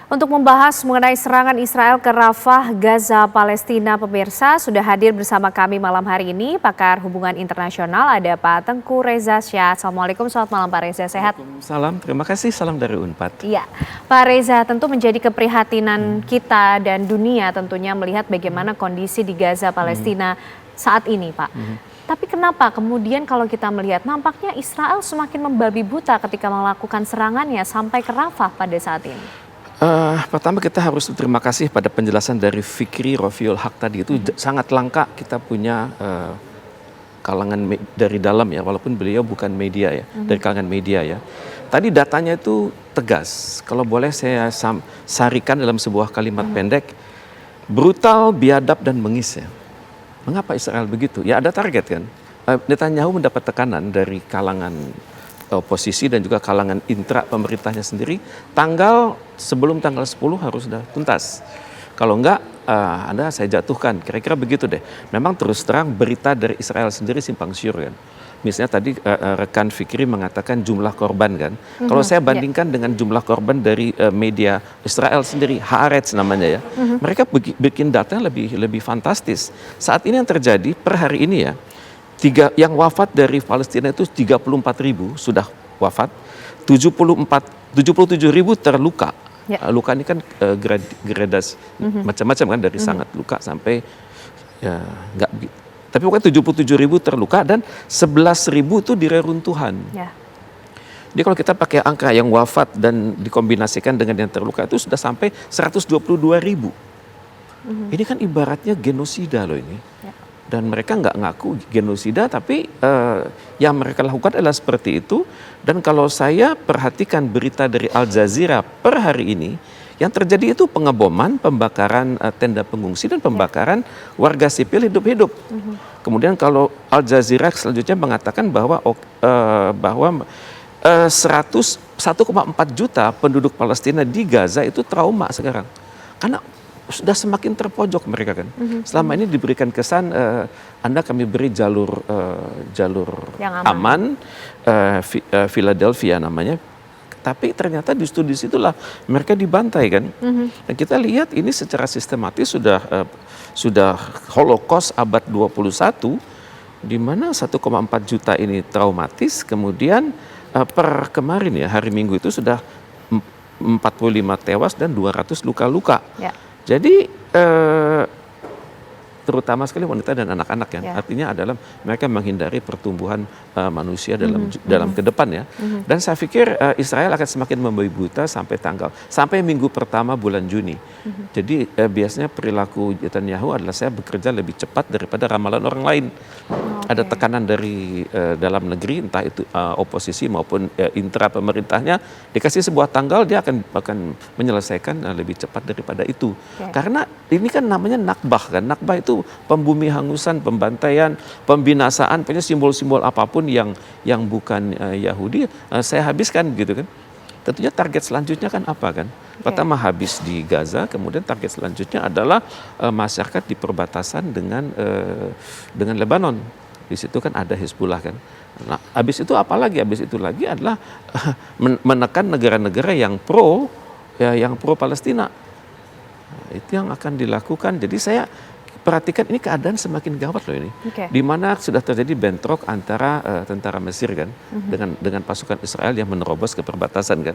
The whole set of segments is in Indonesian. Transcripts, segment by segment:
Untuk membahas mengenai serangan Israel ke Rafah, Gaza, Palestina, pemirsa sudah hadir bersama kami malam hari ini pakar hubungan internasional ada Pak Tengku Reza Syah. Assalamualaikum, selamat malam Pak Reza, sehat? Salam, terima kasih, salam dari Unpad. Iya, Pak Reza, tentu menjadi keprihatinan kita dan dunia tentunya melihat bagaimana kondisi di Gaza, Palestina saat ini, Pak. Tapi kenapa kemudian kalau kita melihat nampaknya Israel semakin membabi buta ketika melakukan serangannya sampai ke Rafah pada saat ini? Pertama kita harus berterima kasih pada penjelasan dari Fikri Rofiul Haq tadi. Itu sangat langka kita punya kalangan dari dalam ya, walaupun beliau bukan media ya, dari kalangan media ya. Tadi datanya itu tegas, kalau boleh saya sarikan dalam sebuah kalimat pendek, brutal, biadab dan bengis ya. Mengapa Israel begitu? Ya ada target kan. Netanyahu mendapat tekanan dari kalangan oposisi dan juga kalangan intra pemerintahnya sendiri, sebelum tanggal 10 harus sudah tuntas. Kalau enggak, Anda saya jatuhkan, kira-kira begitu deh. Memang terus terang berita dari Israel sendiri simpang siur kan. Misalnya tadi rekan Fikri mengatakan jumlah korban kan. Kalau saya bandingkan dengan jumlah korban dari media Israel sendiri, Haaretz namanya ya. Mereka bikin data yang lebih fantastis. Saat ini yang terjadi per hari ini ya, yang wafat dari Palestina itu 34.000 sudah wafat, 77.000 terluka. Ya. Luka ini kan gradasi macam-macam kan, dari sangat luka sampai ya nggak. Tapi pokoknya 77.000 terluka dan 11.000 itu di reruntuhan. Ya. Jadi kalau kita pakai angka yang wafat dan dikombinasikan dengan yang terluka itu sudah sampai 122.000. Ini kan ibaratnya genosida loh ini. Ya. Dan mereka nggak ngaku genosida, tapi yang mereka lakukan adalah seperti itu. Dan kalau saya perhatikan berita dari Al Jazeera per hari ini, yang terjadi itu pengeboman, pembakaran tenda pengungsi dan pembakaran warga sipil hidup-hidup. Kemudian kalau Al Jazeera selanjutnya mengatakan bahwa 1,4 juta penduduk Palestina di Gaza itu trauma sekarang. Karena sudah semakin terpojok mereka kan. Selama ini diberikan kesan kami beri jalur yang aman, Philadelphia namanya. Tapi ternyata justru di situlah mereka dibantai kan. Dan kita lihat ini secara sistematis sudah Holocaust abad 21 di mana 1,4 juta ini traumatis. Kemudian per kemarin ya hari Minggu itu sudah 45 tewas dan 200 luka-luka. Ya. Jadi terutama sekali wanita dan anak-anak ya. Artinya adalah mereka menghindari pertumbuhan manusia dalam ke depan ya. Dan saya pikir Israel akan semakin membabi buta sampai minggu pertama bulan Juni. Jadi biasanya perilaku Netanyahu adalah saya bekerja lebih cepat daripada ramalan orang lain. Ada tekanan dari dalam negeri, entah itu oposisi maupun intra pemerintahnya, dikasih sebuah tanggal dia akan menyelesaikan lebih cepat daripada itu. Karena ini kan namanya nakbah kan. Nakbah itu pembumi hangusan, pembantaian, pembinasaan, punya simbol-simbol apapun yang bukan Yahudi, saya habiskan gitu kan. Tentunya target selanjutnya kan apa kan? Pertama habis di Gaza, kemudian target selanjutnya adalah masyarakat di perbatasan dengan Lebanon. Di situ kan ada Hezbollah kan. Nah, habis itu apa lagi? Habis itu lagi adalah menekan negara-negara yang pro Palestina. Nah, itu yang akan dilakukan. Jadi saya perhatikan ini keadaan semakin gawat loh ini. Di mana sudah terjadi bentrok antara tentara Mesir kan dengan pasukan Israel yang menerobos ke perbatasan kan.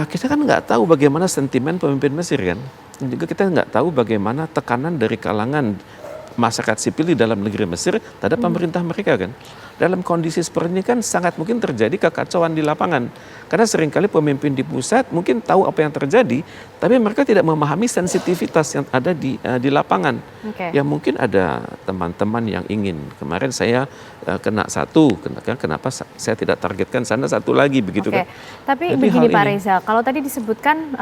Kita kan nggak tahu bagaimana sentimen pemimpin Mesir kan. Dan juga kita nggak tahu bagaimana tekanan dari kalangan masyarakat sipil di dalam negeri Mesir terhadap pemerintah mereka kan. Dalam kondisi seperti ini kan sangat mungkin terjadi kekacauan di lapangan. Karena seringkali pemimpin di pusat mungkin tahu apa yang terjadi, tapi mereka tidak memahami sensitivitas yang ada di lapangan. Ya mungkin ada teman-teman yang ingin, kemarin saya kena satu, kenapa saya tidak targetkan sana satu lagi begitu kan. Tapi jadi begini Pak Reza, kalau tadi disebutkan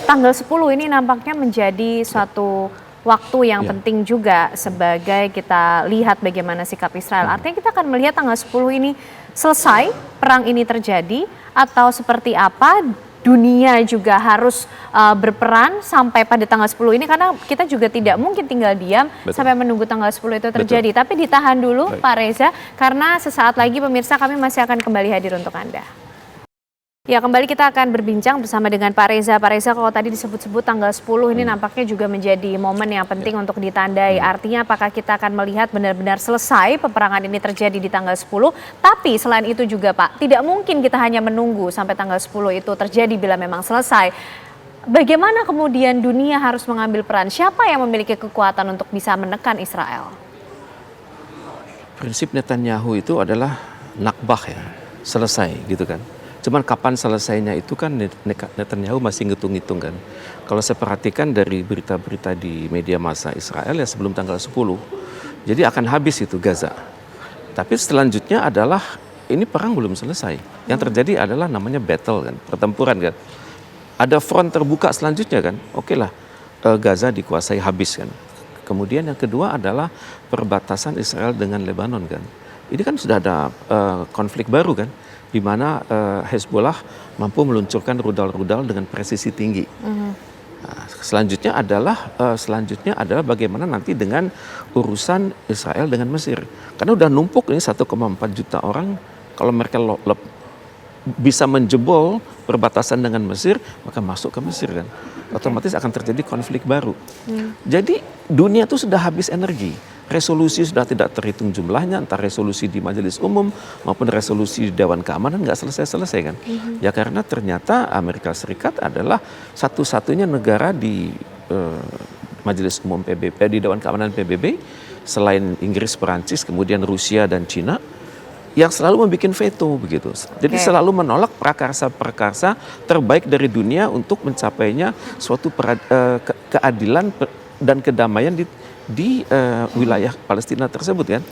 tanggal 10 ini nampaknya menjadi suatu waktu yang penting juga sebagai kita lihat bagaimana sikap Israel. Artinya kita akan melihat tanggal 10 ini selesai, perang ini terjadi, atau seperti apa dunia juga harus berperan sampai pada tanggal 10 ini, karena kita juga tidak mungkin tinggal diam sampai menunggu tanggal 10 itu terjadi. Tapi ditahan dulu Pak Reza, karena sesaat lagi pemirsa kami masih akan kembali hadir untuk Anda. Ya, kembali kita akan berbincang bersama dengan Pak Reza. Pak Reza, kalau tadi disebut-sebut tanggal 10 ini nampaknya juga menjadi momen yang penting untuk ditandai. Artinya apakah kita akan melihat benar-benar selesai peperangan ini terjadi di tanggal 10? Tapi selain itu juga Pak, tidak mungkin kita hanya menunggu sampai tanggal 10 itu terjadi bila memang selesai. Bagaimana kemudian dunia harus mengambil peran? Siapa yang memiliki kekuatan untuk bisa menekan Israel? Prinsip Netanyahu itu adalah nakbah ya, selesai gitu kan. Cuman kapan selesainya itu kan Netanyahu masih ngitung-ngitung kan. Kalau saya perhatikan dari berita-berita di media massa Israel ya sebelum tanggal 10, jadi akan habis itu Gaza. Tapi selanjutnya adalah ini perang belum selesai. Yang terjadi adalah namanya battle kan, pertempuran kan. Ada front terbuka selanjutnya kan, oke lah Gaza dikuasai habis kan. Kemudian yang kedua adalah perbatasan Israel dengan Lebanon kan. Ini kan sudah ada konflik baru kan, di mana Hezbollah mampu meluncurkan rudal-rudal dengan presisi tinggi. Nah, selanjutnya adalah bagaimana nanti dengan urusan Israel dengan Mesir. Karena udah numpuk ini 1,4 juta orang, kalau mereka bisa menjebol perbatasan dengan Mesir, maka masuk ke Mesir kan. Otomatis akan terjadi konflik baru. Jadi dunia itu sudah habis energi. Resolusi sudah tidak terhitung jumlahnya, entah resolusi di Majelis Umum maupun resolusi di Dewan Keamanan nggak selesai-selesai kan. Ya karena ternyata Amerika Serikat adalah satu-satunya negara di Majelis Umum PBB, di Dewan Keamanan PBB, selain Inggris, Perancis, kemudian Rusia dan Cina, yang selalu membuat veto begitu. Jadi selalu menolak prakarsa-prakarsa terbaik dari dunia untuk mencapainya suatu keadilan dan kedamaian di wilayah Palestina tersebut kan.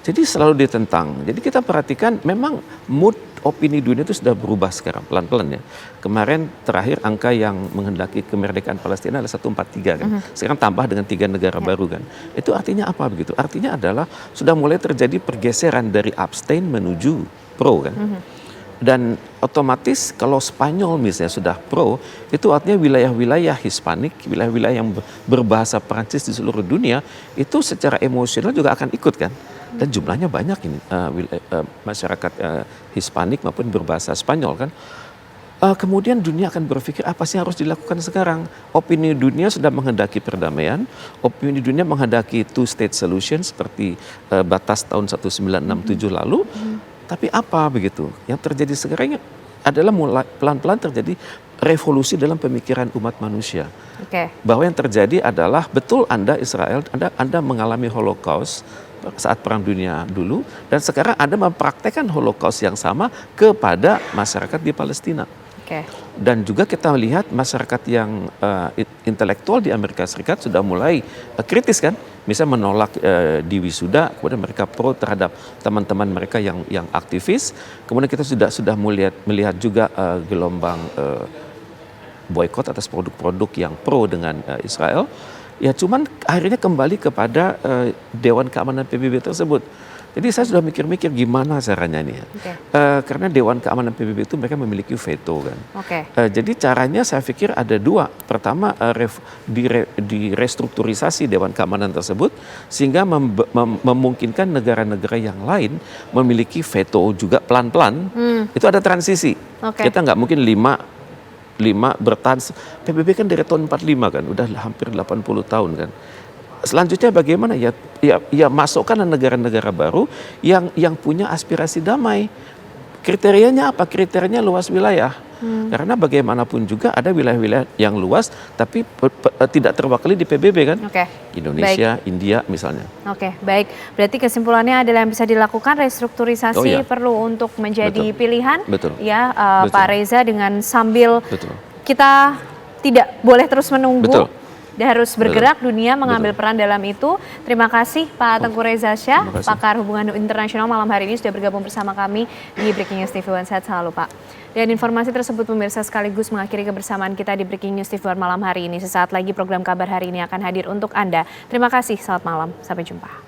Jadi selalu ditentang. Jadi kita perhatikan memang mood opini dunia itu sudah berubah sekarang pelan-pelan ya. Kemarin terakhir angka yang menghendaki kemerdekaan Palestina adalah 143 kan. Sekarang tambah dengan 3 negara baru kan. Itu artinya apa begitu? Artinya adalah sudah mulai terjadi pergeseran dari abstain menuju pro kan. Dan otomatis kalau Spanyol misalnya sudah pro, itu artinya wilayah-wilayah Hispanik, wilayah-wilayah yang berbahasa Perancis di seluruh dunia, itu secara emosional juga akan ikut kan. Dan jumlahnya banyak ini, masyarakat Hispanik maupun berbahasa Spanyol kan. Kemudian dunia akan berpikir apa sih harus dilakukan sekarang. Opini dunia sudah menghendaki perdamaian, opini dunia menghendaki two-state solution seperti batas tahun 1967 lalu. Tapi apa begitu? Yang terjadi sekarang adalah mulai pelan-pelan terjadi revolusi dalam pemikiran umat manusia. Bahwa yang terjadi adalah betul Anda Israel, Anda mengalami Holocaust saat Perang Dunia dulu, dan sekarang Anda mempraktekkan Holocaust yang sama kepada masyarakat di Palestina. Dan juga kita melihat masyarakat yang intelektual di Amerika Serikat sudah mulai kritis kan, misalnya menolak di wisuda, kemudian mereka pro terhadap teman-teman mereka yang aktivis. Kemudian kita sudah melihat juga gelombang boykot atas produk-produk yang pro dengan Israel. Ya cuman akhirnya kembali kepada Dewan Keamanan PBB tersebut. Jadi saya sudah mikir-mikir gimana caranya nih ya. Karena Dewan Keamanan PBB itu mereka memiliki veto kan. Jadi caranya saya pikir ada dua. Pertama direstrukturisasi Dewan Keamanan tersebut sehingga memungkinkan negara-negara yang lain memiliki veto juga pelan-pelan. Itu ada transisi. Kita nggak mungkin lima bertahan. PBB kan dari tahun 45 kan, udah hampir 80 tahun kan. Selanjutnya bagaimana ya masukkan negara-negara baru yang punya aspirasi damai. Kriterianya apa? Kriterianya luas wilayah. Karena bagaimanapun juga ada wilayah-wilayah yang luas tapi tidak terwakili di PBB kan. Indonesia, India misalnya. Baik. Berarti kesimpulannya adalah yang bisa dilakukan restrukturisasi perlu untuk menjadi pilihan. Ya, Pak Reza, dengan sambil kita tidak boleh terus menunggu. Harus bergerak dunia mengambil peran dalam itu. Terima kasih Pak Tengku Reza Shah, pakar hubungan internasional, malam hari ini sudah bergabung bersama kami di Breaking News TV One. Sehat selalu Pak. Dan informasi tersebut pemirsa sekaligus mengakhiri kebersamaan kita di Breaking News TV One malam hari ini. Sesaat lagi program kabar hari ini akan hadir untuk Anda. Terima kasih, selamat malam, sampai jumpa.